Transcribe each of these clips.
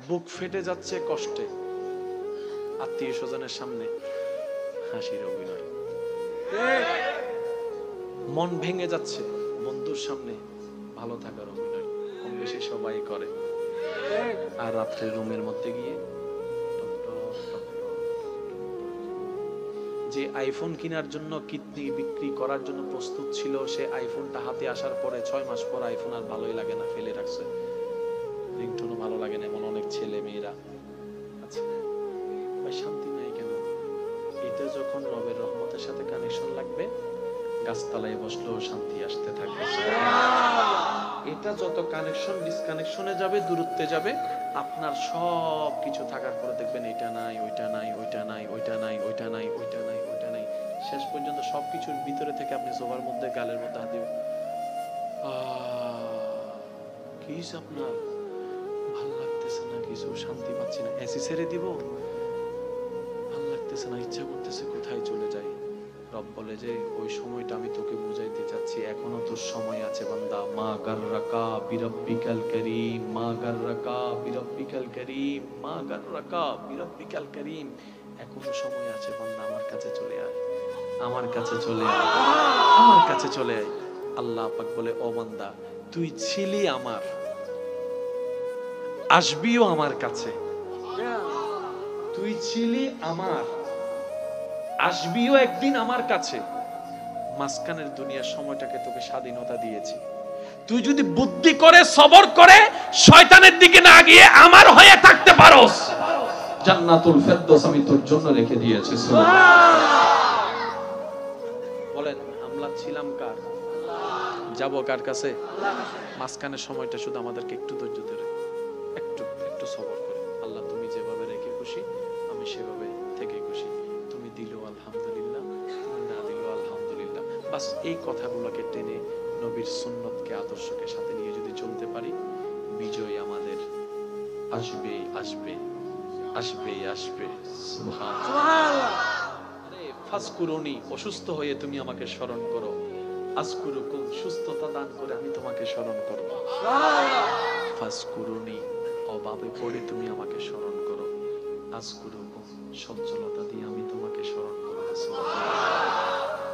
বুক ফেটে যাচ্ছে কষ্টে, আত্মীয় স্বজনের সামনে হাসির অভিনয়। মন ভেঙে যাচ্ছে, বন্ধুর সামনে ভালো থাকার অভিনয়। কম বেশি সবাই করে। আর রাত্রে রুমের মধ্যে গিয়ে যে আইফোন কেনার জন্য, কিডনি বিক্রি করার জন্য প্রস্তুত ছিল, সে আইফোনটা হাতে আসার পরে 6 মাস পর আইফোন আর ভালোই লাগে না, ফেলে রাখছে। রিংটোনও ভালো লাগে না, এমন অনেক ছেলে মেয়েরা আছে। ভাই শান্তি নাই কেন? এটা যখন রবের রহমতের সাথে কানেকশন লাগবে, গাছতলায় বসলেও শান্তি আসতে থাকবে। এটা যত কানেকশন ডিসকানেকশনে যাবে, দূরত্বে যাবে, আপনার সব কিছু থাকার পরে দেখবেন এটা নাই, ওইটা নাই, ওইটা নাই, ওইটা নাই, ওইটা নাই, ওইটা নাই, ওইটা নাই, শেষ পর্যন্ত সবকিছুর ভিতরে থেকে আপনি সোফার মধ্যে, গালের মধ্যে হাত দিবেন। কি আপনার ভাল লাগতেছে না, কিছু শান্তি পাচ্ছি না, এসি ছেড়ে দিব, ভাল লাগতেছে না, ইচ্ছা করতেছে কোথায় চলে যাই। রব বলে যে ওই সময়টা আমি তোকে বুঝাইতে চাচ্ছি, এখনো তোর সময় আছে বান্দা। মা গাররাকা বিরব্বিকাল কারীম, মা গাররাকা বিরব্বিকাল কারীম, মা গাররাকা বিরব্বিকাল কারীম। এখনো সময় আছে বান্দা, আমার কাছে চলে আয়, আমার কাছে চলে আয়, আমার কাছে চলে আয়। আল্লাহ পাক বলে, ও বান্দা, তুই ছিলি আমার, আসবিও আমার কাছে। তুই ছিলি আমার, আসবিও একদিন আমার কাছে। মাঝখানের দুনিয়ার সময়টাকে তোকে স্বাধীনতা দিয়েছি। তুই যদি বুদ্ধি করে, সবর করে, শয়তানের দিকে না গিয়ে আমার হয়ে থাকতে পারোস, জান্নাতুল ফেরদৌস আমি তোর জন্য রেখে দিয়েছি। বলেন, আমরা ছিলাম কার, যাব কার কাছে? মাঝখানের সময়টা শুধু আমাদেরকে একটু ধৈর্য ধরে, একটু একটু সবর করে, আল্লাহ তুমি যেভাবে রেখে খুশি, আমি সেভাবে থেকে খুশি। তুমি দিলো আলহামদুলিল্লাহ, তুমি না দিলো আলহামদুলিল্লাহ। বাস এই কথাগুলোকে টেনে নবীর সুন্নতকে, আদর্শকে সাথে নিয়ে যদি চলতে পারি, বিজয় আমাদের আসবে, আসবে, আসবে, আসবে। সুবহানাল্লাহ। আরে ফাজকুরুনি, অসুস্থ হয়ে তুমি আমাকে স্মরণ করো, আজকুরুকুম, সুস্থতা দান করে আমি তোমাকে স্মরণ করব। ফাজকুরুনি, অভাবে পড়ে তুমি আমাকে স্মরণ করো, আজকুরুকুম, সচ্ছলতা দিয়ে আমি তোমাকে স্মরণ করব।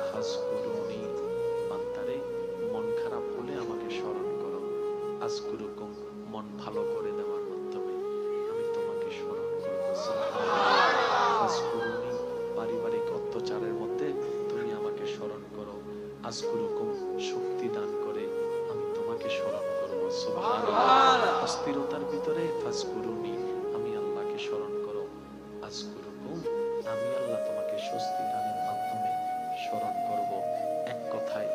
ফাজকুরুনি, বান্দারে মন খারাপ হলে আমাকে স্মরণ করো, আজকুরুকুম, মন ভালো করে দেওয়ার মাধ্যমে আমি তোমাকে স্মরণ করব। ফাজকুরুনি, পারিবারিক অত্যাচারের মধ্যে তুমি আমাকে স্মরণ করো, আজকুরুকুম, শক্তি দান করে আমি তোমাকে স্মরণ করব। সুবহানাল্লাহ। অস্থিরতার ভিতরে ফাজকুরুনি, আমি আল্লাহকে স্মরণ করো, আজকুরুকুম, আমি আল্লাহ তোমাকে স্বস্তি দানের মাধ্যমে স্মরণ করব। এক কথায়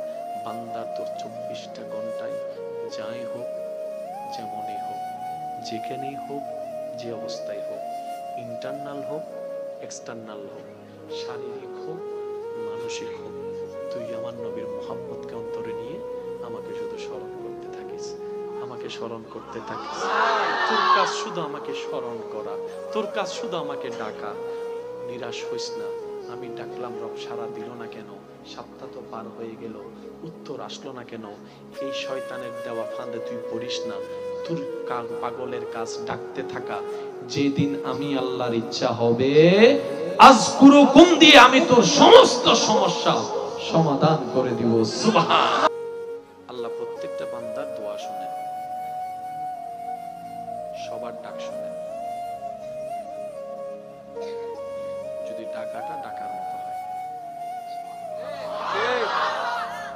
বান্দার তোর 24টা ঘন্টায় যাই হোক, যেমনই হোক, যেখানেই হোক, যে অবস্থায় হোক, ইন্টারনাল হোক, এক্সটার্নাল হোক, শারীরিক হোক, মানসিক হোক, তুই আমার নবীর মুহাব্বতকে অন্তরে নিয়ে আমাকে শুধু স্মরণ করতে থাকিস, আমাকে স্মরণ করতে থাকিস। তোর কাজ শুধু আমাকে স্মরণ করা, তোর কাজ শুধু আমাকে ডাকা। নিরাশ হইস না, আমি ডাকলাম, রব সারা দিল না কেন? 7টা তো পার হয়ে গেল, উত্তর আসলো না কেন? এই শয়তানের দেওয়া ফাঁদে তুই পড়িস না। তোর পাগলের কাজ ডাকতে থাকা। যেদিন আমি আল্লাহর ইচ্ছা হবে, আজকুরুকুম দিয়ে আমি তোর সমস্ত সমস্যা সমাধান করে দিব। সুবহান আল্লাহ। প্রত্যেকটা বান্দার দোয়া শুনেন, সবার ডাক শুনেন। যদি ডাকাটা ডাকার মতো হয়।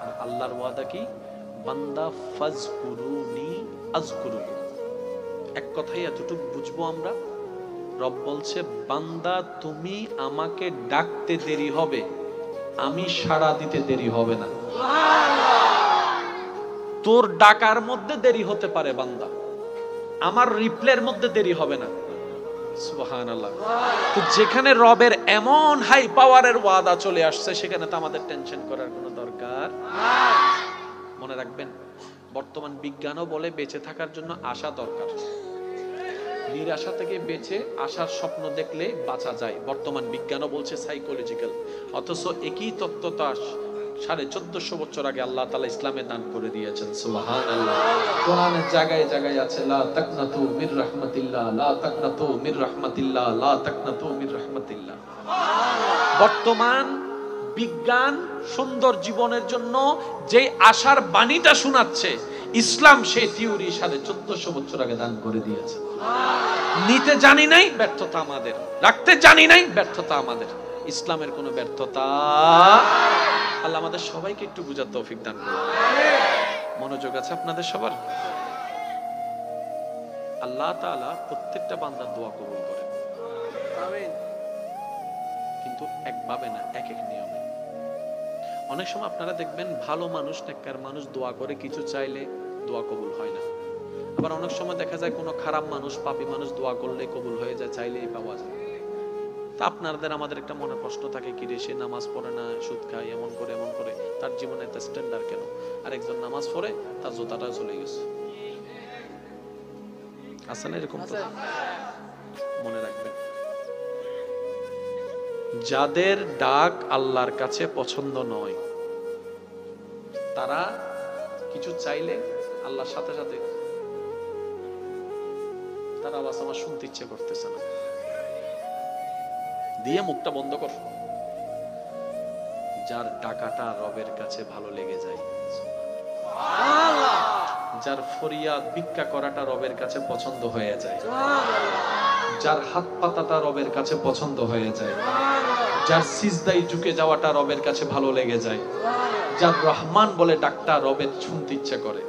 আর আল্লাহর ওয়াদা কি? বান্দা ফাজকুরুনি আজকুরুকুম। এক কথাই এতটুকু বুঝবো আমরা, রব বলছে, বান্দা তুমি আমাকে ডাকতে দেরি হবে, আমি সাড়া দিতে দেরি হবে না। তোর ডাকার মধ্যে দেরি হতে পারে বান্দা, আমার রিপ্লের মধ্যে দেরি হবে না। সুবহানাল্লাহ। তো যেখানে রবের এমন হাই পাওয়ারের ওয়াদা চলে আসছে, সেখানে তো আমাদের টেনশন করার কোনো দরকার নাই। মনে রাখবেন, বর্তমান বিজ্ঞানও বলে বেঁচে থাকার জন্য আশা দরকার। নিরাশা থেকে বেঁচে আশার স্বপ্ন দেখলে বাঁচা যায়, বর্তমান বিজ্ঞানও বলছে সাইকোলজিক্যাল। অথচ একই তত্ত্বটা 1450 বছর আগে আল্লাহ তাআলা ইসলামে দান করে দিয়েছেন। সুবহানাল্লাহ। কোরআনের জায়গায় জায়গায় আছে লা তাকনাতু মির রাহমাতিল্লাহ, লা তাকনাতু মির রাহমাতিল্লাহ, লা তাকনাতু মির রাহমাতিল্লাহ। বর্তমান বিজ্ঞান সুন্দর জীবনের জন্য যে আশার বাণীটা শোনাচ্ছে, ইসলাম সেই থিওরি 1450 বছর আগে দান করে দিয়েছে। নিতে জানি নাই, ব্যর্থতা আমাদের। রাখতে জানি নাই, ব্যর্থতা আমাদের। ইসলামের কোনো ব্যর্থতা। আল্লাহ আমাদের সবাইকে একটু বুঝার তৌফিক দান করুন। মনোযোগ আছে আপনাদের সবার? আল্লাহ তাআলা প্রত্যেকটা বান্দার দোয়া কবুল করেন, আমিন। কিন্তু একভাবে না, এক এক নিয়মে। অনেক সময় আপনারা দেখবেন ভালো মানুষ, নেককার মানুষ দোয়া করে কিছু চাইলে দোয়া কবুল হয় না। আবার অনেক সময় দেখা যায় কোনো খারাপ মানুষ, পাপী মানুষ দোয়া করলে কবুল হয়ে যায়, চাইলেই পাওয়া যায়। তা আপনাদের আমাদের একটা মনে প্রশ্ন থাকে, কি রে সে নামাজ পড়ে না, সুদ খায়, এমন করে তার জীবনে এত স্ট্যান্ডার্ড কেন? আর একজন নামাজ পড়ে তার জোতাটা চলে গেছে। আছে না এরকম? মনে রাখবেন, যাদের ডাক আল্লাহর কাছে পছন্দ নয়, তারা কিছু চাইলে আল্লাহর সাথে সাথে তার আওয়াজ আমার শুনতে ইচ্ছে করতেছে না, দিয়ে মুখটা বন্ধ কর। যার ডাকাটা রবের কাছে ভালো লেগে যায়, যার ফরিয়াদ ভিক্ষা করাটা রবের কাছে পছন্দ হয়ে যায়, যার হাত পাতাটা রবের কাছে পছন্দ হয়ে যায়, যার সিজদায় ঝুঁকে যাওয়াটা রবের কাছে ভালো লেগে যায়, যার রহমান বলে ডাকটা রবের শুনতে ইচ্ছা করে,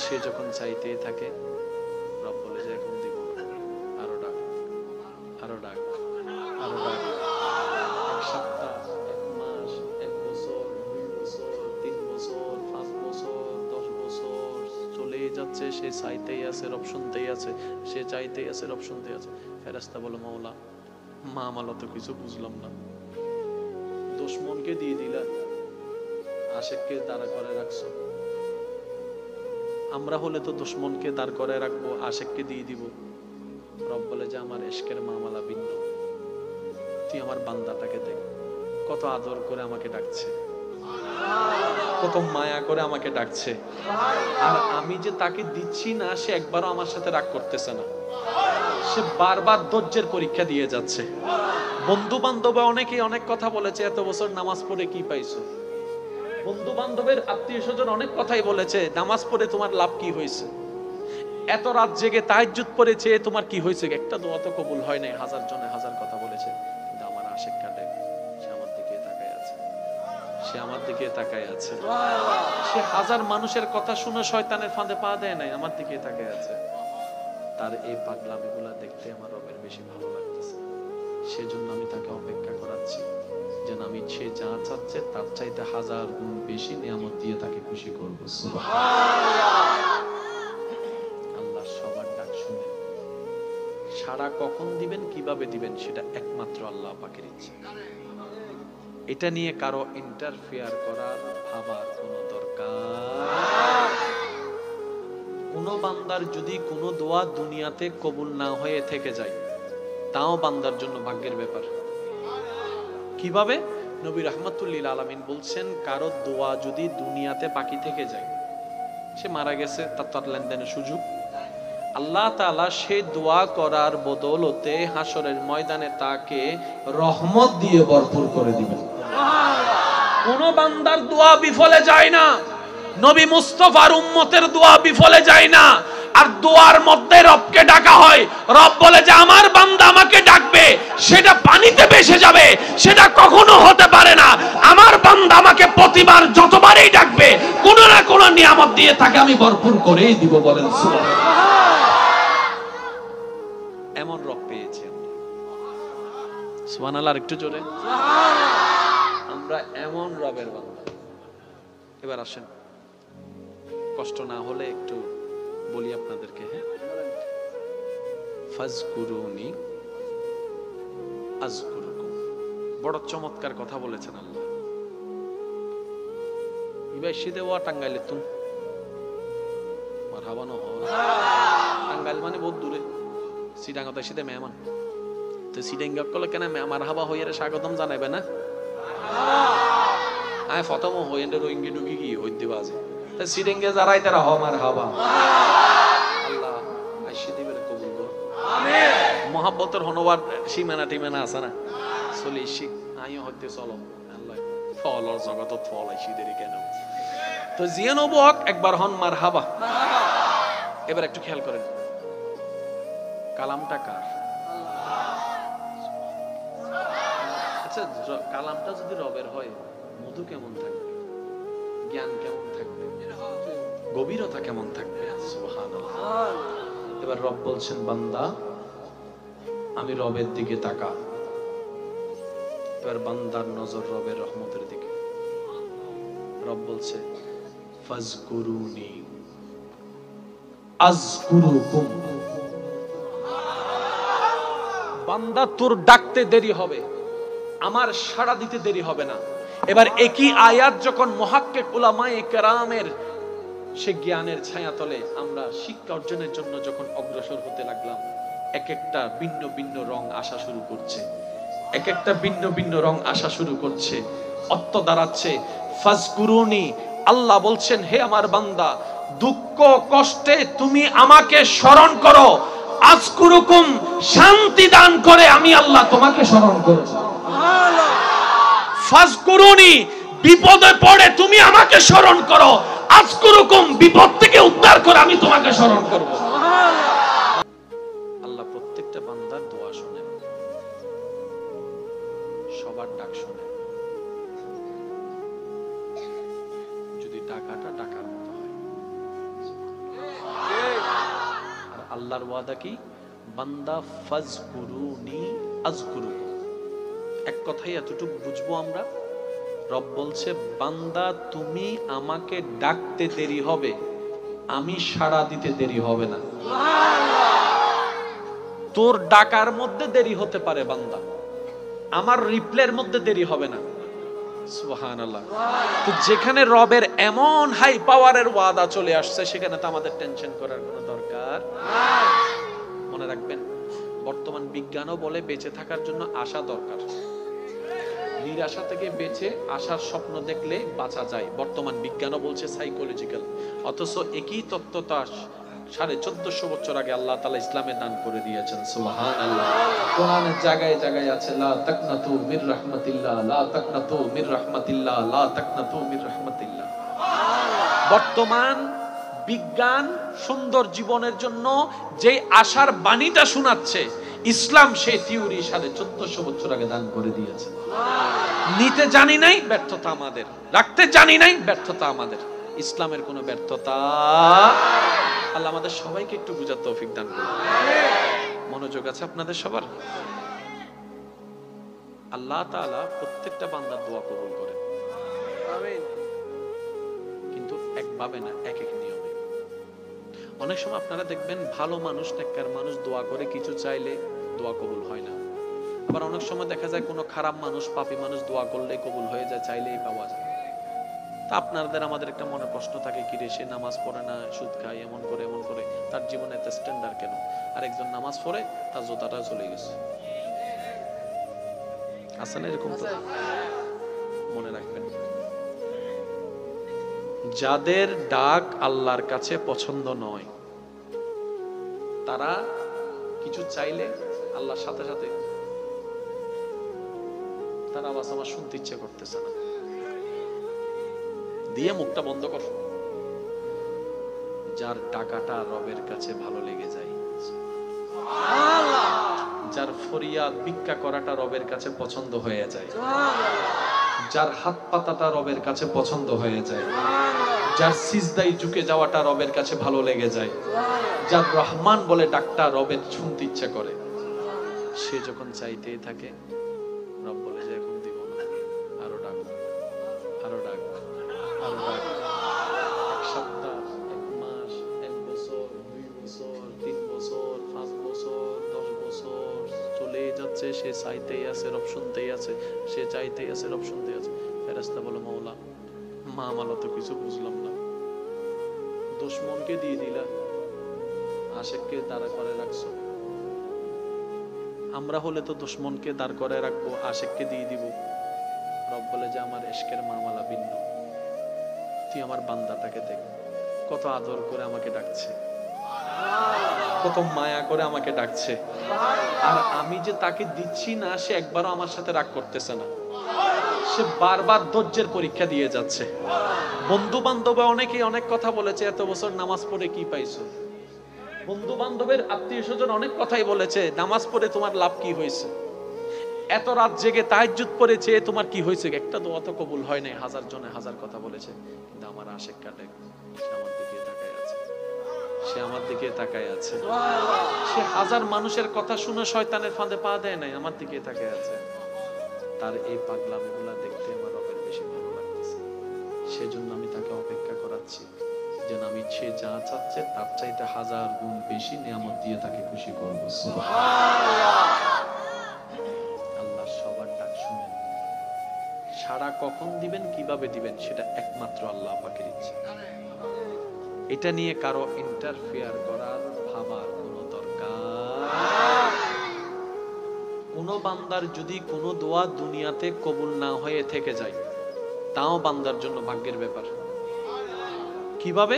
সে যখন চাইতেই থাকে, রব বলে যে এখন দিব, আরো ডাক, আরো ডাক, আরো ডাক। এক সপ্তাহ, এক মাস, এক বছর, 2 বছর, 3 বছর, 5 বছর, 10 বছর চলেই যাচ্ছে, সে চাইতেই আছে, রব শুনতেই আছে, সে চাইতেই আছে, রব শুনতেই আছে। ফেরেশতা বলে, মাওলা মা আমালা তো কিছু বুঝলাম না, দুশমনকে দিয়ে দিলা, আশেককে দাঁড়া করে রাখছো। আমরা হলে তো দুশমনকে দাঁড় করে রাখবো, আশেককে দিয়ে দিব। রব বলে যে আমার ইশকের মামলা ভিন্ন, তুই আমার বান্দাটাকে দেখ, কত আদর করে আমাকে ডাকছে, কত মায়া করে আমাকে ডাকছে, আর আমি যে তাকে দিচ্ছি না, সে একবারও আমার সাথে রাগ করতেছে না, সে বারবার ধৈর্যের পরীক্ষা দিয়ে যাচ্ছে। বন্ধু বান্ধব অনেকেই অনেক কথা বলেছে, এত বছর নামাজ পড়ে কি পাইছো? বন্ধু বান্ধবের আত্মীয় স্বজন অনেক কথাই বলেছে, নামাজ পড়ে তোমার লাভ কি হয়েছে? এত রাত জেগে তাহাজ্জুদ পড়েছে, তোমার কি হয়েছে? একটা দোয়া তো কবুল হয় নাই। হাজার জনে হাজার কথা বলেছে, কিন্তু আমার আশিক কাটে, সে আমার দিকে তাকায় আছে, সে আমার দিকে তাকায় আছে। সে হাজার মানুষের কথা শুনে শয়তানের ফাঁদে পা দেয় নাই, আমার দিকে তাকায় আছে। তার এই পাগলামিগুলা দেখতে আমার রবের বেশি ভালো লাগতেছে, সেজন্য আমি তাকে অপেক্ষা করাচ্ছি, যেন আমি সে যা চাচ্ছে তার চাইতে 1000 গুণ বেশি নিয়ামত দিয়ে তাকে খুশি করবো। আল্লাহ সবার ডাক শুনে সাড়া কখন দিবেন, কিভাবে দিবেন, সেটা একমাত্র আল্লাহ পাকের ইচ্ছা। এটা নিয়ে কারো ইন্টারফেয়ার করার, ভাবার কোনো দরকার। কোন বান্দার যদি কোনো দোয়া দুনিয়াতে কবুল না হয়ে থেকে যায়, তাও বান্দার জন্য ভাগ্যের ব্যাপার। কিভাবে? নবী রাহমাতুল লিল আলামিন বলছেন, কারো দোয়া যদি দুনিয়াতে বাকি থেকে যায়, সে মারা গেছে, তার লেনদেনের সুযোগ, আল্লাহ তাআলা সেই দোয়া করার বদৌলতে হাসরের ময়দানে তাকে রহমত দিয়ে ভরপুর করে দিবেন। কোন বান্দার দোয়া বিফলে যায় না, নবী মুস্তাফার উম্মতের দোয়া বিফলে যায় না। আর দোয়ার মধ্যে রবকে ডাকা হয়, রব বলে যে আমার বান্দা আমাকে ডাকবে, সেটা পানিতে ভেসে যাবে, সেটা কখনো হতে পারে না। আমার বান্দা আমাকে প্রতিবার যতবারই ডাকবে, কোনো না কোনো নিয়ামত দিয়ে তাকে আমি ভরপুর করেই দিব। বলেন সুবহানাল্লাহ। এমন রব পেয়েছি আমরা, সুবহানাল্লাহ। আর একটু জোরে, আমরা এমন রবের বান্দা। এবার আসেন, কষ্ট না হলে একটু বলি আপনাদেরকে। হ্যাঁ, ফাজকুরুনি আযকুরুকুম, বড় চমৎকার কথা বলেছেন আল্লাহ। ইবাই শীতে ওয়া টাঙ্গাইলে তুম মারহাবানো হ, টাঙ্গাইল মানে বহুত দূরে, সিডাঙ্গাতে শীতে মেহমান, তো সিডাঙ্গা কলে কেন মারহাবা হইয়ারে স্বাগতম জানাইবে না? আয় ফতম হইন্ডে রোহিঙ্গি ঢুকি কি হইতে বাজে তা সিরেঙ্গে যারাই তারা হমার হাবা আল্লাহ আইসি দিবের কবুল কর আমিন মোহাব্বতের হনবার সীমানা টিমানা আছে না চলে শিখ আইও হইতে চলো আল্লাহ ফলর জগত ফল আইসি দেরি কেন তো জিয়ে নবক একবার হন মার হাবা এবার একটু খেয়াল করেন কালামটা কার আচ্ছা কালামটা যদি রবের হয় মধু কেমন থাকবে জ্ঞান কেমন থাকবে গভীরতা কেমন থাকবে সুবহানাল্লাহ এবার রব বলছেন বান্দা আমি রবের দিকে তাকা এবার বান্দার নজর রবের রহমতের দিকে রব বলছে ফাজকুরুনি আযকুরুকুম বান্দা তোর ডাকতে দেরি হবে আমার সাড়া দিতে দেরি হবে না এবার একই আয়াত যখন মুহাক্কিক উলামায়ে কেরামের সে জ্ঞানের ছায়াতলে আমরা শিক্ষা অর্জনের জন্য যখন অগ্রসর হতে লাগলাম এক একটা ভিন্ন ভিন্ন রং আসা শুরু করছে এক একটা ভিন্ন ভিন্ন রং আসা শুরু করছে অর্থ দাঁড়াচ্ছে ফাজকুরুনি আল্লাহ বলছেন হে আমার বান্দা দুঃখ কষ্টে তুমি আমাকে স্মরণ করো আযকুরুকুম শান্তি দান করে আমি আল্লাহ তোমাকে স্মরণ করব সুবহানাল্লাহ ফাজকুরুনি বিপদে পড়ে তুমি আমাকে স্মরণ করো আযকুরুকুম বিপদ থেকে উদ্ধার করে আমি তোমাকে স্মরণ করব সুবহানাল্লাহ আল্লাহ প্রত্যেকটা বান্দার দোয়া শুনেন সবার ডাক শুনেন যদি ডাকাটা ডাকার মতো হয় আর আল্লাহর ওয়াদা কি বান্দা ফাজকুরুনি আযকুরুকুম এক কথাই এতটুকু বুঝবো আমরা রব বলছে বান্দা তুমি আমাকে ডাকতে দেরি হবে আমি সাড়া দিতে দেরি হবে না তোর ডাকার মধ্যে দেরি হতে পারে বান্দা আমার রিপ্লের মধ্যে দেরি হবে না সুবহানাল্লাহ তো যেখানে রবের এমন হাই পাওয়ারের ওয়াদা চলে আসছে সেখানে তো আমাদের টেনশন করার কোনো দরকার মনে রাখবেন বর্তমান বিজ্ঞানও বলে বেঁচে থাকার জন্য আশা দরকার নিরাশা থেকে বেঁচে আসার স্বপ্ন দেখলে বাঁচা যায় বর্তমান বিজ্ঞানও বলছে সাইকোলজিক্যাল অথচ একই তত্ত্বটা 1450 বছর আগে আল্লাহ তাআলা ইসলামে দান করে দিয়েছেন সুবহানাল্লাহ কোরআনের জায়গায় জায়গায় আছে লা তাকনাতু মির রাহমাতিল্লাহ লা তাকনাতু মির রাহমাতিল্লাহ লা তাকনাতু মির রাহমাতিল্লাহ বর্তমান বিজ্ঞান সুন্দর জীবনের জন্য যে আশার বাণীটা শোনাচ্ছে ইসলাম সেই থিওরি 1450 বছর আগে দান করে দিয়েছে নিতে জানি নাই ব্যর্থতা আমাদের রাখতে জানি নাই ব্যর্থতা আমাদের ইসলামের কোনো ব্যর্থতা আল্লাহ আমাদের সবাইকে একটু বুঝার তৌফিক দান করুন মনোযোগ আছে আপনাদের সবার আল্লাহ তাআলা প্রত্যেকটা বান্দার দোয়া কবুল করেন আমিন কিন্তু একভাবে না এক এক নিয়মে অনেক সময় আপনারা দেখবেন ভালো মানুষ নেককার মানুষ দোয়া করে কিছু চাইলে দোয়া কবুল হয় না আবার অনেক সময় দেখা যায় কোনো খারাপ মানুষ পাপী মানুষ দোয়া করলে কবুল হয়ে যায় চাইলেই পাওয়া যায় তা আপনাদের আমাদের একটা মনে প্রশ্ন থাকে কি রে সে নামাজ পড়ে না সুদ খায় এমন করে তার জীবনে এত স্ট্যান্ডার্ড কেন আর একজন নামাজ পড়ে তার জোতাটা চলে গেছে আসলে এরকম তো মনে রাখবেন যাদের ডাক আল্লাহর কাছে পছন্দ নয় তারা কিছু চাইলে আল্লাহর সাথে সাথে তার আওয়াজ আমার শুনতে ইচ্ছে করতেছে না দিয়ে মুখটা বন্ধ কর যার টাকাটা রবের কাছে ভালো লেগে যায় যার ফরিয়াদ ভিক্ষা করাটা রবের কাছে পছন্দ হয়ে যায় যার হাত পাতাটা রবের কাছে পছন্দ হয়ে যায় যার সিজদায় ঝুঁকে যাওয়াটা রবের কাছে ভালো লেগে যায় যার রহমান বলে ডাকটা রবের শুনতে ইচ্ছা করে সে যখন চাইতেই থাকে রব বলে যে এখন দিব না আরো ডাক আরো ডাক আরো ডাক এক সপ্তাহ এক মাস এক বছর 2 বছর 3 বছর 5 বছর 10 বছর চলে যাচ্ছে সে চাইতেই আছে রব শুনতেই আছে সে চাইতেই আছে রব শুনতেই আছে ফেরেশতা বলে মাওলা মা আমালা তো কিছু বুঝলাম না দুশমনকে দিয়ে দিলা আশিককে দাঁড়া করে রাখছো আমরা হলে তো দুশমনকে দাঁড় করে রাখবো আশিককে দিয়ে দিব রব বলে যে আমার ইশকের মামলা ভিন্ন, তুই আমার বান্দাটাকে দেখ, কত আদর করে আমাকে ডাকছে, কত মায়া করে আমাকে ডাকছে, আর আমি যে তাকে দিচ্ছি না সে একবারও আমার সাথে রাগ করতেছে না, সে বারবার ধৈর্যের পরীক্ষা দিয়ে যাচ্ছে। বন্ধু বান্ধব অনেকেই অনেক কথা বলেছে, এত বছর নামাজ পড়ে কি পাইছো? বন্ধু বান্ধবের আত্মীয় স্বজন অনেক কথাই বলেছে, নামাজ পড়ে তোমার লাভ কি হয়েছে? এত রাত জেগে তাহাজ্জুদ পড়েছে, তোমার কি হয়েছে? একটা দোয়া তো কবুল হয় নাই। হাজার জনে হাজার কথা বলেছে, কিন্তু আমার আশেক কাটে সে আমার দিকে তাকায় আছে, সে আমার দিকে তাকায় আছে। সে হাজার মানুষের কথা শুনে শয়তানের ফাঁদে পা দেয় নাই, আমার দিকে তাকায় আছে। তার এই পাগলামিগুলা দেখতে আমার রবের বেশি ভালো লাগতেছে, সেজন্য আমি তাকে অপেক্ষা করাচ্ছি, যেন আমি সে যা চাচ্ছে তার চাইতে হাজার গুণ বেশি নিয়ামত দিয়ে তাকে খুশি করবো। আল্লাহ সবার ডাক শুনেন, সাড়া কখন দিবেন, কিভাবে দিবেন, সেটা একমাত্র আল্লাহ পাকের ইচ্ছা। এটা নিয়ে কারো ইন্টারফেয়ার করার ভাবার কোনো দরকার। কোন বান্দার যদি কোনো দোয়া দুনিয়াতে কবুল না হয়ে থেকে যায়, তাও বান্দার জন্য ভাগ্যের ব্যাপার। কিভাবে?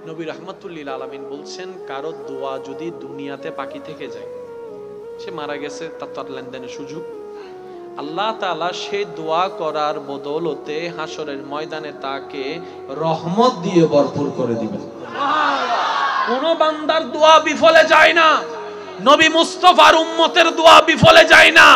নবী রাহমাতুল্লিল আলামিন বলছেন, কারো দোয়া যদি দুনিয়াতে বাকি থেকে যায়, সে মারা গেছে, তার লেনদেনের সুযোগ, আল্লাহ তাআলা সে দোয়া করার বদৌলতে হাসরের ময়দানে তাকে রহমত দিয়ে ভরপুর করে দিবেন। কোন বান্দার দোয়া বিফলে যায় না, নবী মুস্তাফার উম্মতের দোয়া বিফলে যায় না।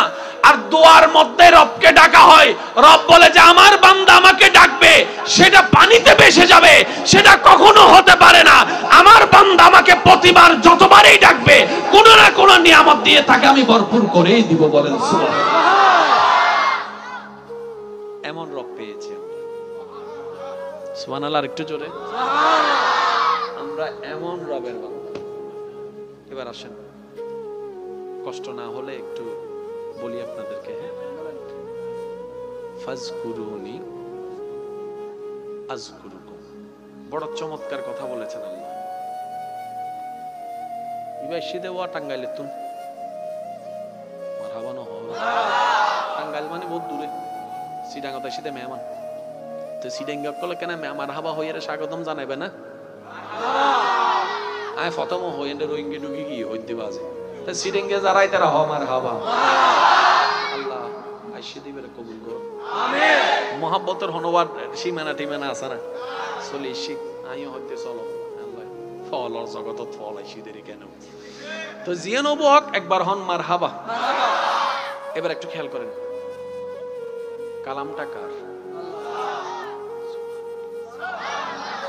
আর দোয়ার মধ্যে রবকে ডাকা হয়, রব বলে যে আমার বান্দা আমাকে ডাকবে, সেটা পানিতে ভেসে যাবে, সেটা কখনো হতে পারে না। আমার বান্দা আমাকে প্রতিবার যতবারই ডাকবে, কোন না কোন নিয়ামত দিয়ে তাকে আমি ভরপুর করেই দিব। বলেন সুবহানাল্লাহ। এমন রব পেয়েছি আমরা, সুবহানাল্লাহ। একটু জোরে আমরা এমন রবের বান্দা। এবার আসেন, কষ্ট না হলে একটু বলি আপনাদেরকে, ফাজকুরুনি আযকুরুকুম। বড় চমৎকার কথা বলেছেন আল্লাহ। ইবাই সিদে ওয়া টাঙ্গাইলে তুন মারহাবানো হবে। টাঙ্গাইল মানে বহুত দূরে, সিডাঙ্গাতে সিদে মেহমান, তো সিডাঙ্গা কলে কেন মারহাবা হইয়ারে স্বাগতম জানাইবে না? আয় ফতম হইয়ারে রোহিঙ্গা ঢুকি কি হইতে বাজে, তা সিডাঙ্গা যারাই তারা হ মারহাবা। আল্লাহ আইসে দিবের কবুল কর, আমিন। মোহাব্বতের হনবার সীমানা টিমানা আছে না, চলে শিখ আইও হইতে চলো। আল্লাহ ফলর জগত ফল আইসি দেরি কেন, তো জিয়ানো বক একবার হন মারহাবা। এবার একটু খেয়াল করেন, কালামটা কার?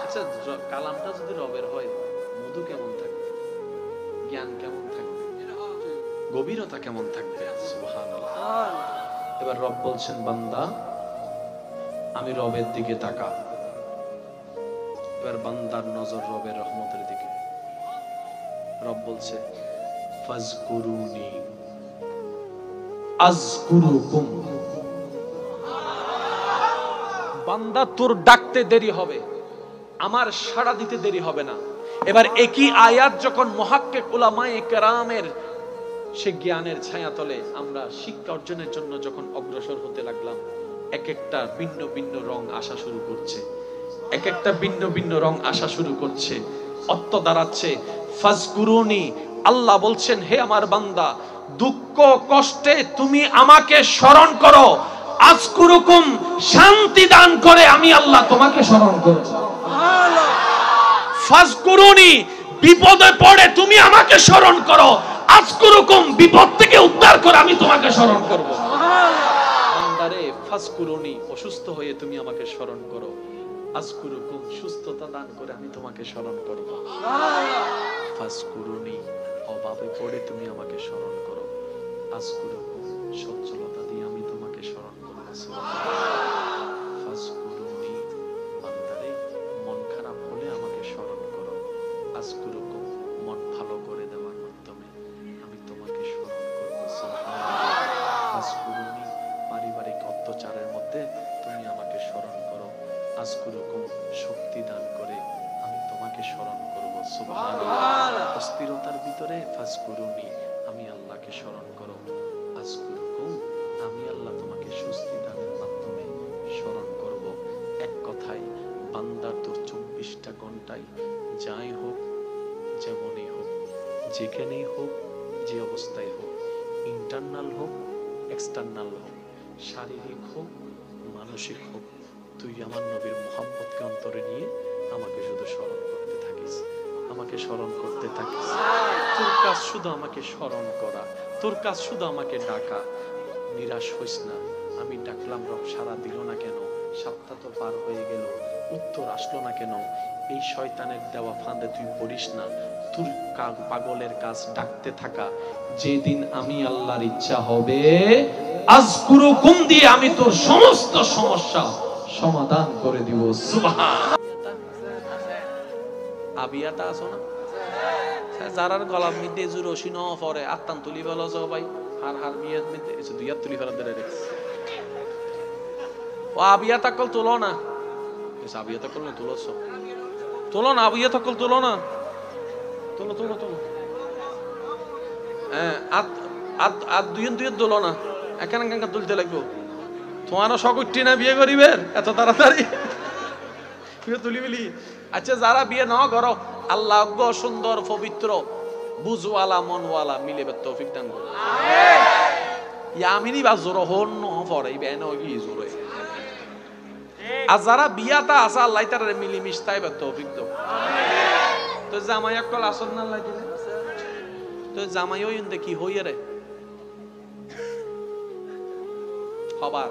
আচ্ছা, কালামটা যদি রবের হয়, মধু কেমন থাকবে, জ্ঞান কেমন থাকবে, গভীরতা কেমন থাকবে? সুবহানাল্লাহ। এবার রব বলছেন, বান্দা আমি রবের দিকে তাকা। এবার বান্দার নজর রবের রহমতের দিকে। রব বলছে, ফাজকুরুনি আযকুরুকুম। বান্দা তোর ডাকতে দেরি হবে, আমার সাড়া দিতে দেরি হবে না। এবার একই আয়াত যখন মুহাক্কিক উলামায়ে কেরামের সে জ্ঞানের ছায়াতলে আমরা শিক্ষা অর্জনের জন্য যখন অগ্রসর হতে লাগলাম, এক একটা ভিন্ন ভিন্ন রং আসা শুরু করছে, এক একটা ভিন্ন ভিন্ন রং আসা শুরু করছে, অর্থ দাঁড়াচ্ছে ফাজকুরুনি। আল্লাহ বলছেন, হে আমার বান্দা, দুঃখ কষ্টে তুমি আমাকে স্মরণ করো, আযকুরুকুম, শান্তি দান করে আমি আল্লাহ তোমাকে স্মরণ করব। সুবহানাল্লাহ। ফাজকুরুনি, বিপদে পড়ে তুমি আমাকে স্মরণ করো, আযকুরুকুম, বিপদ থেকে উদ্ধার করে আমি তোমাকে স্মরণ করব। সুবহানাল্লাহ। বান্দারে ফাজকুরুনি, অসুস্থ হয়ে তুমি আমাকে স্মরণ করো, আযকুরুকুম, সুস্থতা দান করে আমি তোমাকে স্মরণ করব। সুবহানাল্লাহ। ফাজকুরুনি, অভাবে পড়ে তুমি আমাকে স্মরণ করো, আযকুরুকুম, সচ্ছলতা দিয়ে আমি তোমাকে স্মরণ করব। সুবহানাল্লাহ। ফাজকুরুনি, বান্দারে মন খারাপ হলে আমাকে স্মরণ করো, আযকুরুকুম, মন ভালো করে দেওয়ার মাধ্যমে আমি তোমাকে স্মরণ করব। সুবহানাল্লাহ। ফাজকুরুনি, পারিবারিক অত্যাচারের মধ্যে তুমি আমাকে স্মরণ করো, আযকুরুকুম, শক্তি দান করে আমি তোমাকে স্মরণ করব। সুবহানাল্লাহ। অস্থিরতার ভিতরে ফাজকুরুনি, আমি আল্লাহকে স্মরণ করো, আযকুরুকুম, আমি আল্লাহ তোমাকে স্বস্তি দানের মাধ্যমে যেখানেই হোক, যে অবস্থায় হোক, ইন্টারনাল হোক, এক্সটার্নাল হোক, শারীরিক হোক, মানসিক হোক, তুই আমার নবীর মুহাব্বতকে অন্তরে নিয়ে আমাকে শুধু স্মরণ করতে থাকিস, আমাকে স্মরণ করতে থাকিস। তোর কাজ শুধু আমাকে স্মরণ করা, তোর কাজ শুধু আমাকে ডাকা। নিরাশ হইস না, আমি ডাকলাম, রব সারা দিল না কেন? সপ্তাহ তো পার হয়ে গেল, উত্তর আসলো না কেন? এই শয়তানের দেওয়া ফাঁদে তুই পড়িস না। তোর পাগলের কাজ ডাকতে থাকা। যেদিন আমি আল্লাহর ইচ্ছা হবে, আযকুরুকুম দিয়ে আমি তোর সমস্ত সমস্যা সমাধান করে দিব। সুবহান। আবিয়াটা আছো না? যারার গলার মধ্যে জুরসি ন পরে আত্তান তুলি ফেলো যাও ভাই, হার হার বিয়ের মধ্যে এসে দুই হাত তুলি ফেলা ধরে রেখেছে। ও আবিয়া তাকল তুলো না, আবিয়া তাকল না তুলো, তুলো না, আবিয়া তাকল তুলো না, তুলো তুলো তুলো। হ্যাঁ, দুই তুলো না, এখানে এখানকার তুলতে লাগবো। তোমারও শকুট্টি না বিয়ে করিবে এত তাড়াতাড়ি তুলি বলি। আচ্ছা, যারা বিয়ে ন করো, আল্লাহ সুন্দর পবিত্র বুঝওয়ালা মনওয়ালা মিলে তৌফিক দান করো। ইয়ামিনি বা জোর হন ন পরে বেন কি জোরে। আর যারা বিয়াটা আছে, আল্লাহ তারে মিলি মিশতাই বা তৌফিক দাও। তো জামাই একল আসল না লাগিলে, তো জামাই ওই কি হইয়ে রে হবার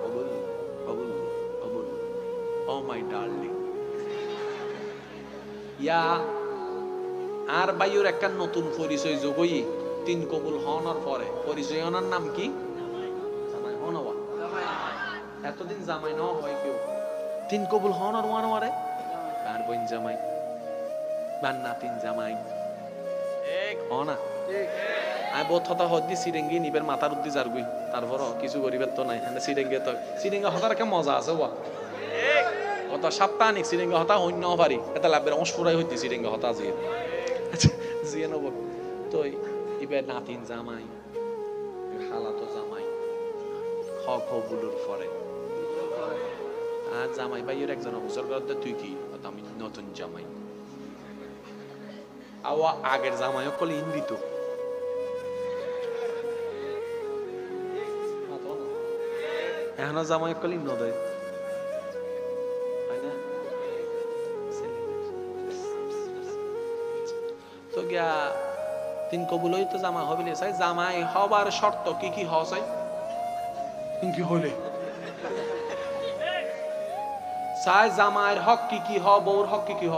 কবুল কবুল কবুল। ও মাই ডার্লিং, ইয়া আর বাইয়ের একটা নতুন পরিচয় যোগই তিন কবুল হওয়ার পরে। পরিচয় হওয়ার নাম কি? জামাই হনওয়া। এতদিন জামাই ন হয় কেউ, তিন কবুল হওয়ার ওয়ারে বান বোন জামাই, বান নাতিন জামাই হনা। আমি বোধ হতা হদ্দি সিরেঙ্গি নিবের মাথার উদ্দি যারগুই, তারপর কিছু গরিবের তো নাই। সিরেঙ্গে তো সিরেঙ্গা হতার একটা মজা আছে। ওয়া কত সাপ্তাহিক সিরেঙ্গা হতা অন্য পারি, এটা লাভের অংশপুরাই হইতে সিরেঙ্গা হতা জিয়ে জিয়ে নব। তো ইবের নাতিন জামাই, হালাতো জামাই হক হবুলুর পরে আর জামাই ভাইয়ের একজন অবসর করতে, তুই কি? আমি নতুন জামাই। আওয়া আগের জামাই কলে ইন্দিত এখনো জামাই কলে ইন্ন দেয়। তো গিয়া তিন কবুল তো জামা হবিলে চাই। জামাই হবার শর্ত কি কি হওয়া চাই? কি হইলে চাই জামাইয়ের হক কি কি হ, বউর হক কি কি হ।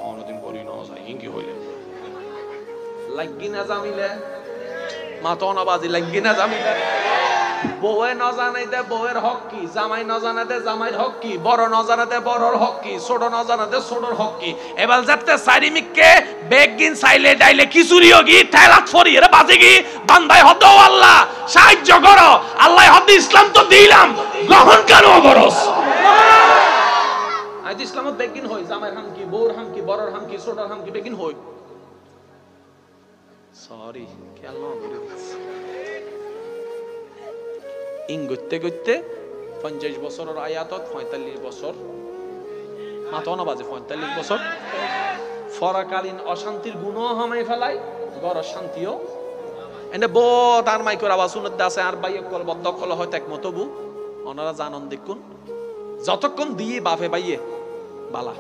অন্যদিন করি না যায় কি হইলে লাগি না জামিলে মাথা না বাজি লাগি না জামিলে। বউয়ে ন জানাই দে বউয়ের হক কি, জামাই ন জানা দে জামাইয়ের হক কি, বড় ন জানা দে বড়র হক কি, ছোট ন জানা দে ছোটর হক কি। এবার যাতে সাইরিমিককে বেগিন সাইলে ডাইলে খিচুড়িও গি ঠেলাত ফরি এর বাজে গি বান্দায় হদ আল্লাহ সাহায্য করো। আল্লাহ হদ ইসলাম তো দিলাম, গ্রহণ কেন করস? আজ ইসলামত বেগিন হই, জামাইয়ের হাম কি, বউর হাম কি, বড়র হাম কি, ছোটর হাম কি বেগিন হই। সরি খেয়াল না করে ইং গইতে গইতে 50 বছরের আয়াতত 45 বছর মাথা না বাজে 45 বছর ফরাকালীন অশান্তির গুণও হামাই ফেলাই, গড় শান্তিও এনে ব তার মাইকর আওয়াজ শুনতে আছে। আর বাইক কল বদ্ধ কল হয়তো একমত বু ওনারা জানন দেখুন যতক্ষণ দিয়ে বাপে বাইয়ে বালা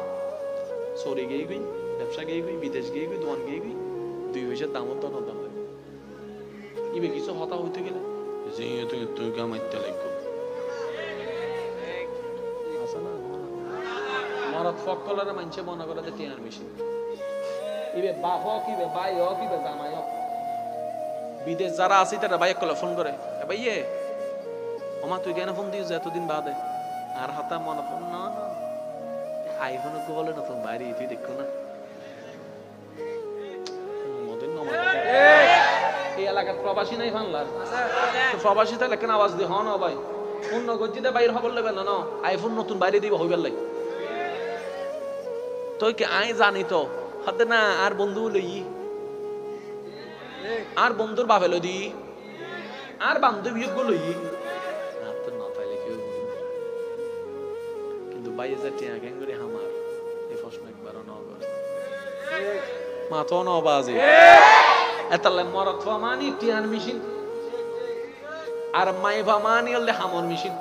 সরি গিয়ে গই, ব্যবসা গিয়ে গই, বিদেশ গিয়ে গই, দোয়ান গিয়ে গই, 2 পয়সার দামও তো নদাম ইবে কিছু হতা হইতে গেলে যে তুই গামাইতে লাগবো আছে না। মরদ ফকলের মানুষে মনে করে যে টিয়ার মেশিন ইবে বাপ হোক ইবে ভাই হোক ইবে জামাই হোক। বিদেশ যারা আছে তারা ভাই কলে ফোন করে, ভাইয়ে ওমা তুই কেন ফোন দিস এতদিন বাদে? আর হাতা মনে ফোন না না আইফোন বলে নতুন বাইরে তুই দেখো না। এই এলাকার প্রবাসী নাই বাংলার, প্রবাসী তাহলে কেন আওয়াজ দিয়ে হন ভাই অন্য গতিতে বাইর হবার লেবেল না আইফোন নতুন বাইরে দিব হইবার লাই। তো কি আই জানি তো হাতে না আর বন্ধু লই, আর বন্ধুর বাপে লই দি, আর বান্ধবী লই কিন্তু বাইরে যে টিয়া গ্যাং করে আমার এই প্রশ্ন একবারও ন করে মা তো নবাজে এতালে মরত ফামানি টিয়ান মেশিন আর মাইভা মানি হলে হামর মেশিন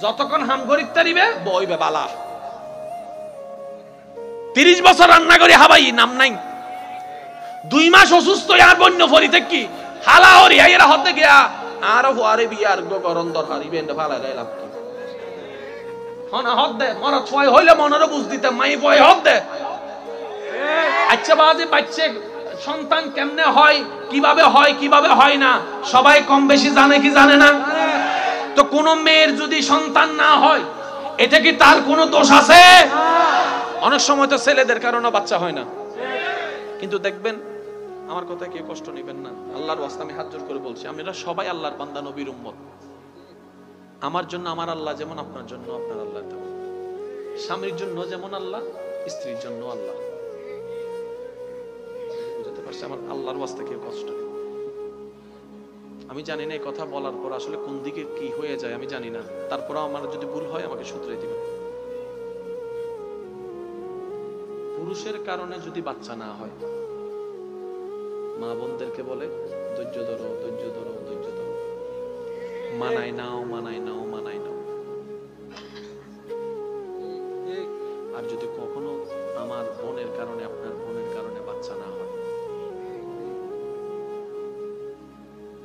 যতক্ষণ হাম গরিব তারিবে বইবে বালা 30 বছর রান্না করে হাবাই নাম নাই 2 মাস অসুস্থ আর বন্য ফরিতে কি হালা হরি আইরা হতে গিয়া আর হুয়ারে বিয়ার গরন দর হারিবে এন্ড ফালা গাইলাম কি হন হদ দে মর ছয় হইলে মনরে বুঝ দিতে মাই বয় হদ দে আচ্ছা বাজে বাচ্চা সন্তান কেমনে হয় কিভাবে হয় না সবাই কম বেশি জানে কি জানে না তো কোন মেয়ের যদি সন্তান না হয় এটা কি তার কোনো দোষ আছে? অনেক সময় তো ছেলেদের কারণে বাচ্চা হয় না, কিন্তু দেখবেন আমার কথা কেউ কষ্ট নেবেন না, আল্লাহর ওয়াস্তে আমি হাত জোড় করে বলছি, আমরা সবাই আল্লাহর বান্দা, নবীর উম্মত। আমার জন্য আমার আল্লাহ যেমন, আপনার জন্য আপনার আল্লাহ তেমন। স্বামীর জন্য যেমন আল্লাহ, স্ত্রীর জন্য আল্লাহ। বুঝতে পারছি? আমার আল্লাহর ওয়াস্তে কেউ কষ্ট নেই। আমি জানি না এই কথা বলার পর আসলে কোন দিকে কি হয়ে যায় আমি জানি না, তারপর আমার যদি ভুল হয় আমাকে শুধরে দিবেন। পুরুষের কারণে যদি বাচ্চা না হয়, মা বোনদেরকে বলে ধৈর্য ধরো, ধৈর্য ধরো, ধৈর্য ধরো, মানাই নাও, মানাই নাও, মানাই নাও। আর যদি কখনো আমার বোনের কারণে, আপনার বোনের কারণে বাচ্চা না হয়,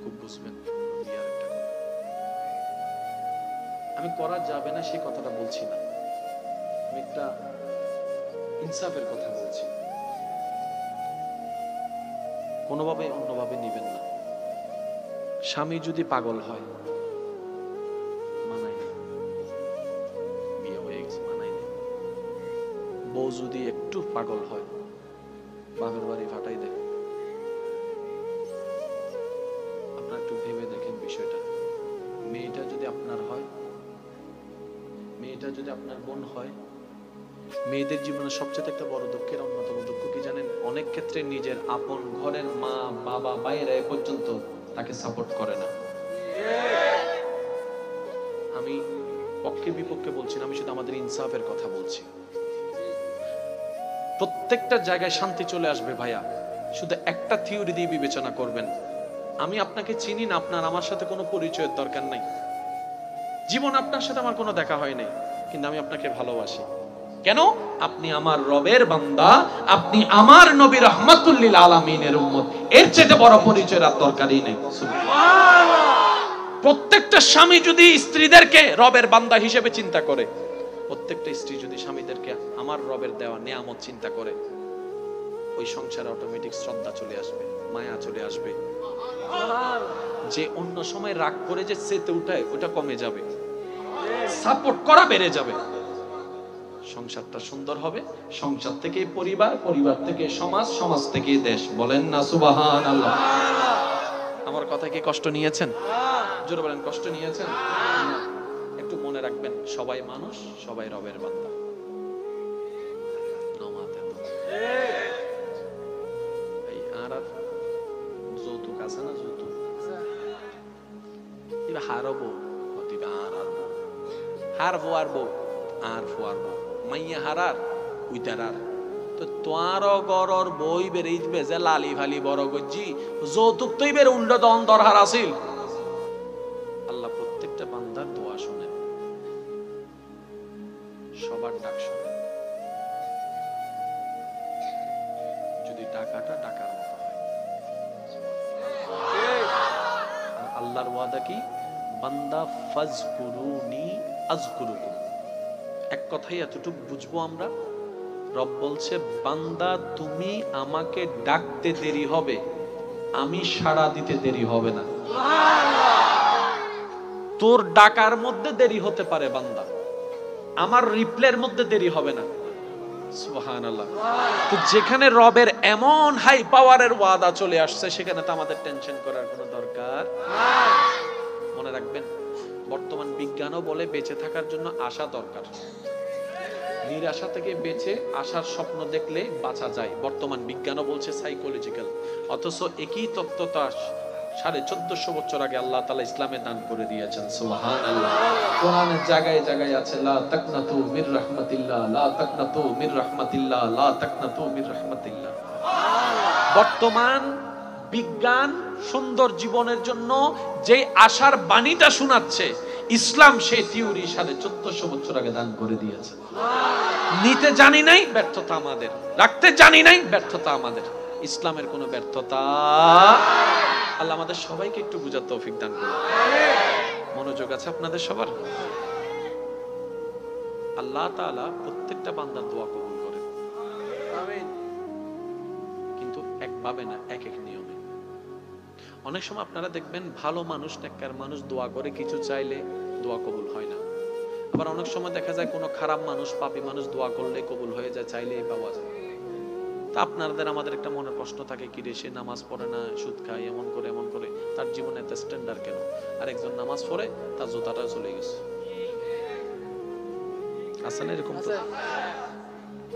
খুব বুঝবেন আমি করা যাবে না সেই কথাটা বলছি না, আমি একটা ইনসাফের কথা বলছি। কোনোভাবে অন্যভাবে নিবেন না। স্বামী যদি পাগল হয়, মানাই নেই, বিয়ে হয়ে গেছে, মানাই নেই। বউ যদি একটু পাগল হয়, বাপের বাড়ি ফাটাই দেয়। আপনারা একটু ভেবে দেখেন বিষয়টা। মেয়েটা যদি আপনার হয়, মেয়েটা যদি আপনার বোন হয়, মেয়েদের জীবনে সবচেয়ে একটা বড় দুঃখের অন্যতম দুঃখ কি জানেন? অনেক ক্ষেত্রে নিজের আপন ঘরের মা, বাবা, ভাইয়েরা এ পর্যন্ত তাকে সাপোর্ট করে না। আমি পক্ষে বিপক্ষে বলছি না, আমি শুধু আমাদের ইনসাফের কথা বলছি। প্রত্যেকটা জায়গায় শান্তি চলে আসবে ভাইয়া, শুধু একটা থিওরি দিয়ে বিবেচনা করবেন। আমি আপনাকে চিনি না, আপনার আমার সাথে কোনো পরিচয়ের দরকার নাই, জীবন আপনার সাথে আমার কোনো দেখা হয় নাই, কিন্তু আমি আপনাকে ভালোবাসি। কেন? আপনি আমার রবের বান্দা, আপনি আমার নবী রাহমাতুল লিল আলামিনের উম্মত। এর চেয়ে বড় পরিচয়ের আর দরকারই নেই। সুবহানাল্লাহ। প্রত্যেকটা স্বামী যদি স্ত্রীদেরকে রবের বান্দা হিসেবে চিন্তা করে, প্রত্যেকটা স্ত্রী যদি স্বামীদেরকে আমার রবের দেওয়া নিয়ামত চিন্তা করে, ওই সংসারে অটোমেটিক শ্রদ্ধা চলে আসবে, মায়া চলে আসবে। যে অন্য সময় রাগ করে যে চেতে উঠায়, ওটা কমে যাবে, সাপোর্ট করা বেড়ে যাবে, সংসারটা সুন্দর হবে। সংসার থেকে পরিবার, পরিবার থেকে সমাজ, সমাজ থেকে দেশ। বলেন না সুবহানাল্লাহ। আমার কথা কি কষ্ট নিয়েছেন? জোরে বলেন, কষ্ট নিয়েছেন? একটু মনে রাখবেন, সবাই মানুষ, সবাই রবের বান্দা। এই আর যৌতুক আছে না, যৌতুক এবার হারবো, হারবো আর বউ আর ফুয়ারবো, মাইয়া হারার উইতারার তো তোয়ার গরর বই বেরিয়ে দিবে যে লালি ফালি বড় গজ্জি যৌতুক তুই বের উল্টো দন দরকার আছিল। আল্লাহ প্রত্যেকটা বান্দার দোয়া শোনেন, সবার ডাক শোনেন। যদি ডাকাটা ডাকার মতো হয়, আর আল্লাহর ওয়াদা কি? বান্দা ফাজকুরুনি আযকুরুকুম। এক কথাই এতটুকু বুঝবো আমরা, রব বলছে বান্দা তুমি আমাকে ডাকতে দেরি হবে, আমি সাড়া দিতে দেরি হবে না। তোর ডাকার মধ্যে দেরি হতে পারে বান্দা, আমার রিপ্লের মধ্যে দেরি হবে না। সুবহানাল্লাহ। তো যেখানে রবের এমন হাই পাওয়ারের ওয়াদা চলে আসছে, সেখানে তো আমাদের টেনশন করার কোনো দরকার নাই। মনে রাখবেন, বর্তমান বিজ্ঞানও বলে বেঁচে থাকার জন্য আশা দরকার। নিরাশা থেকে বেঁচে আশার স্বপ্ন দেখলে বাঁচা যায়, বর্তমান বিজ্ঞানও বলছে সাইকোলজিক্যাল। অথচ একই তত্ত্বটা 1450 বছর আগে আল্লাহ তাআলা ইসলামে দান করে দিয়েছেন। সুবহানাল্লাহ। কোরআনের জায়গায় জায়গায় আছে লা তাকনাতু মির রাহমাতিল্লাহ, লা তাকনাতু মির রাহমাতিল্লাহ, লা তাকনাতু মির রাহমাতিল্লাহ। বর্তমান বিজ্ঞান সুন্দর জীবনের জন্য যে আশার বাণীটা শোনাচ্ছে, ইসলাম সেই থিওরি 1450 বছর আগে দান করে দিয়েছে। নিতে জানি নাই, ব্যর্থতা আমাদের। রাখতে জানি নাই, ব্যর্থতা আমাদের। ইসলামের কোনো ব্যর্থতা। আল্লাহ আমাদের সবাইকে একটু বুঝার তৌফিক দান করুন। মনোযোগ আছে আপনাদের সবার? আল্লাহ তাআলা প্রত্যেকটা বান্দার দোয়া কবুল করেন, কিন্তু একভাবে না, এক এক নিয়মে। অনেক সময় আপনারা দেখবেন ভালো মানুষ, নেককার মানুষ দোয়া করে, কিছু চাইলে দোয়া কবুল হয় না। আবার অনেক সময় দেখা যায় কোনো খারাপ মানুষ, পাপী মানুষ দোয়া করলে কবুল হয়ে যায়, চাইলেই পাওয়া যায়। তা আপনাদের আমাদের একটা মনে প্রশ্ন থাকে, কি রে সে নামাজ পড়ে না, সুদ খায়, এমন করে, তার জীবনে এত স্ট্যান্ডার্ড কেন? আর একজন নামাজ পড়ে, তার জুতাটা চলে গেছে। আছে না এরকম? তো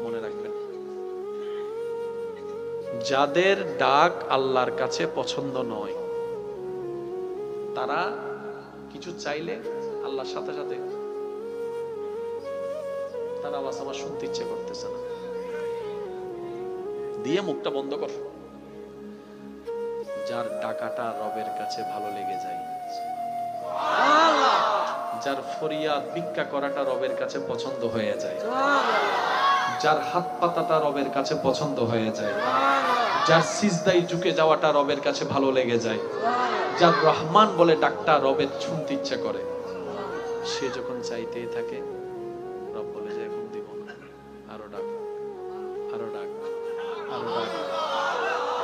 মনে রাখবেন, যাদের ডাক আল্লাহর কাছে পছন্দ নয়, তারা কিছু চাইলে আল্লাহর সাথে সাথে তার আওয়াজ আমার শুনতে ইচ্ছে করতেছে না, দিয়ে মুখটা বন্ধ কর। যার ডাকাটা রবের কাছে ভালো লেগে যায়, যার ফরিয়াদ ভিক্ষা করাটা রবের কাছে পছন্দ হয়ে যায়, যার হাত পাতাটা রবের কাছে পছন্দ হয়ে যায়, যার সিজদায় ঝুঁকে যাওয়াটা রবের কাছে ভালো লেগে যায়, যার রহমান বলে ডাকটা রবের শুনতে ইচ্ছা করে, সে যখন চাইতেই থাকে, রব বলে যে এখন দিব না, আরো ডাক, আরো ডাক, আরো ডাক।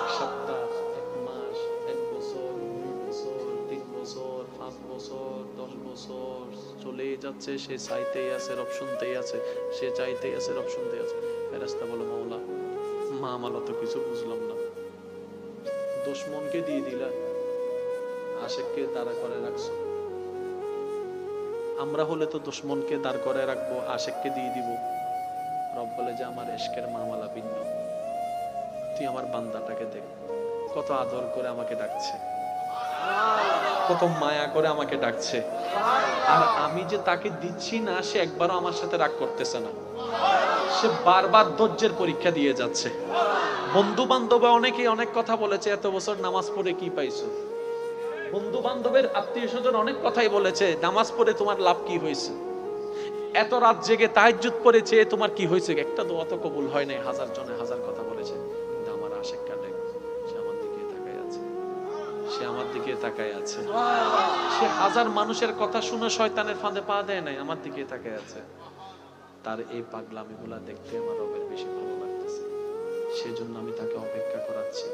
এক সপ্তাহ, এক মাস, এক বছর, 2 বছর, 3 বছর, 5 বছর, 10 বছর চলেই যাচ্ছে, সে চাইতেই আছে, রব শুনতেই আছে, সে চাইতেই আছে, রব শুনতেই আছে। ফেরেশতা বলে, মাওলা, মা আমালা তো কিছু বুঝলাম না, দুশমনকে দিয়ে দিলা, আশেককে দাঁড়া করে রাখছো। আমরা হলে তো দুশমনকে দাঁড় করে রাখবো, আশেককে দিয়ে দিব। রব বলে যে আমার ইশকের মামলা ভিন্ন, তুই আমার বান্দাটাকে দেখ, কত আদর করে আমাকে ডাকছে, কত মায়া করে আমাকে ডাকছে, আর আমি যে তাকে দিচ্ছি না, সে একবারও আমার সাথে রাগ করতেছে না, সে বারবার ধৈর্যের পরীক্ষা দিয়ে যাচ্ছে। বন্ধু বান্ধব অনেকেই অনেক কথা বলেছে, এত বছর নামাজ পড়ে কি পাইছো? বন্ধু বান্ধবের আত্মীয় স্বজন অনেক কথাই বলেছে, নামাজ পড়ে তোমার লাভ কি হয়েছে? এত রাত জেগে তাহাজ্জুদ পড়েছে, তোমার কি হয়েছে? একটা দোয়া তো কবুল হয় নাই। হাজার জনে হাজার কথা বলেছে, কিন্তু আমার আশেক কাটে, সে আমার দিকে তাকায় আছে, সে আমার দিকে তাকায় আছে। সে হাজার মানুষের কথা শুনে শয়তানের ফাঁদে পা দেয় নাই, আমার দিকে তাকায় আছে। তার এই পাগলামিগুলা দেখতে আমার রবের বেশি ভালো লাগতেছে, সেজন্য আমি তাকে অপেক্ষা করাচ্ছি,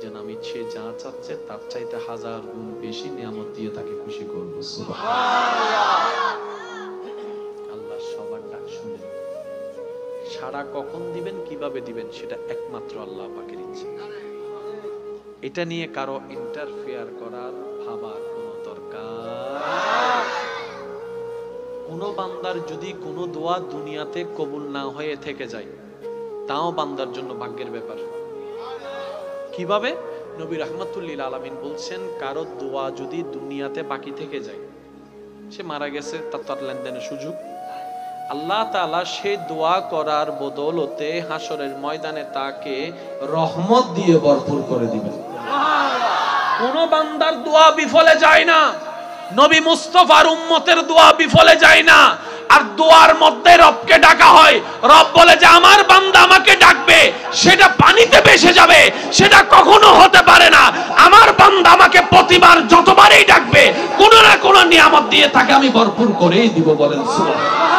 যেন আমি সে যা চাচ্ছে তার চাইতে 1000 গুণ বেশি নিয়ামত দিয়ে তাকে খুশি করব। আল্লাহ সবার ডাক শুনেন, সাড়া কখন দিবেন, কিভাবে দিবেন, সেটা একমাত্র আল্লাহ পাকের ইচ্ছা। এটা নিয়ে কারো ইন্টারফেয়ার করার, ভাবার কোনো দরকার। কোন বান্দার যদি কোনো দোয়া দুনিয়াতে কবুল না হয়ে থেকে যায়, তাও বান্দার জন্য ভাগ্যের ব্যাপার। কিভাবে? নবী রাহমাতুল লিল আলামিন বলছেন, কারো দোয়া যদি দুনিয়াতে বাকি থেকে যায়, সে মারা গেছে, তার লেনদেনের সুযোগ, আল্লাহ তাআলা সে দোয়া করার বদৌলতে হাসরের ময়দানে তাকে রহমত দিয়ে ভরপুর করে দিবেন। কোন বান্দার দোয়া বিফলে যায় না, নবী মুস্তাফার উম্মতের দোয়া বিফলে যায় না। আর দোয়ার মধ্যে রবকে ডাকা হয়, রব বলে যে আমার বান্দা আমাকে ডাকবে, সেটা পানিতে ভেসে যাবে, সেটা কখনো হতে পারে না। আমার বান্দা আমাকে প্রতিবার যতবারই ডাকবে, কোনো না কোনো নিয়ামত দিয়ে তাকে আমি ভরপুর করেই দিব। বলেন সুবহানাল্লাহ।